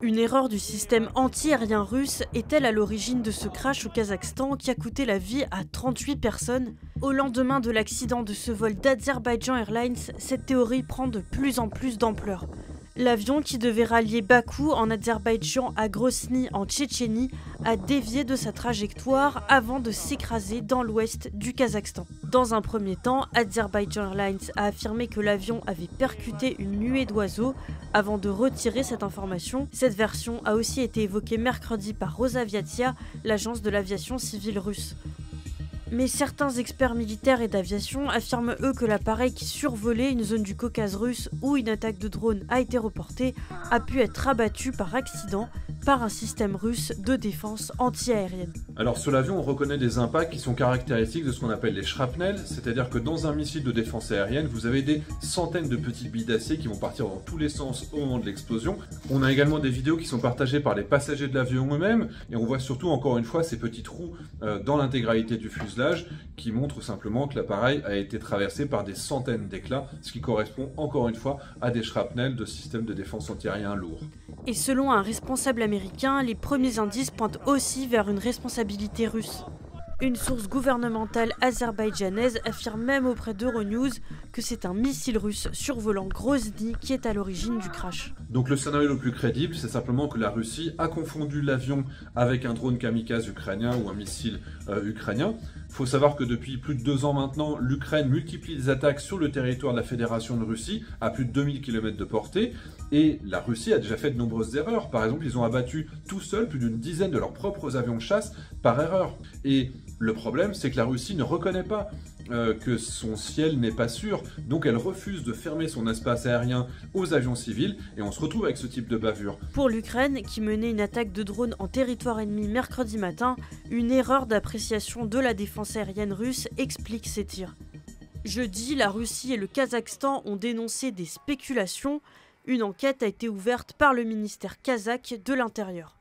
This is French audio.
Une erreur du système anti-aérien russe est-elle à l'origine de ce crash au Kazakhstan qui a coûté la vie à 38 personnes? Au lendemain de l'accident de ce vol d'Azerbaïdjan Airlines, cette théorie prend de plus en plus d'ampleur. L'avion qui devait rallier Bakou en Azerbaïdjan à Grozny en Tchétchénie a dévié de sa trajectoire avant de s'écraser dans l'ouest du Kazakhstan. Dans un premier temps, Azerbaïdjan Airlines a affirmé que l'avion avait percuté une nuée d'oiseaux avant de retirer cette information. Cette version a aussi été évoquée mercredi par Rosaviatia, l'agence de l'aviation civile russe. Mais certains experts militaires et d'aviation affirment eux que l'appareil qui survolait une zone du Caucase russe où une attaque de drone a été reportée a pu être abattu par accident par un système russe de défense anti-aérienne. Alors sur l'avion, on reconnaît des impacts qui sont caractéristiques de ce qu'on appelle les shrapnels, c'est-à-dire que dans un missile de défense aérienne, vous avez des centaines de petites billes d'acier qui vont partir dans tous les sens au moment de l'explosion. On a également des vidéos qui sont partagées par les passagers de l'avion eux-mêmes, et on voit surtout encore une fois ces petits trous dans l'intégralité du fuselage qui montrent simplement que l'appareil a été traversé par des centaines d'éclats, ce qui correspond encore une fois à des shrapnels de systèmes de défense antiaérien lourds. Et selon un responsable américain, les premiers indices pointent aussi vers une responsabilité russe. Une source gouvernementale azerbaïdjanaise affirme même auprès d'Euronews que c'est un missile russe survolant Grozny qui est à l'origine du crash. Donc le scénario le plus crédible, c'est simplement que la Russie a confondu l'avion avec un drone kamikaze ukrainien ou un missile ukrainien. Il faut savoir que depuis plus de 2 ans maintenant, l'Ukraine multiplie les attaques sur le territoire de la Fédération de Russie à plus de 2000 km de portée. Et la Russie a déjà fait de nombreuses erreurs. Par exemple, ils ont abattu tout seuls plus d'une dizaine de leurs propres avions de chasse par erreur. Et le problème, c'est que la Russie ne reconnaît pas que son ciel n'est pas sûr, donc elle refuse de fermer son espace aérien aux avions civils, et on se retrouve avec ce type de bavure. Pour l'Ukraine, qui menait une attaque de drone en territoire ennemi mercredi matin, une erreur d'appréciation de la défense aérienne russe explique ces tirs. Jeudi, la Russie et le Kazakhstan ont dénoncé des spéculations. Une enquête a été ouverte par le ministère kazakh de l'Intérieur.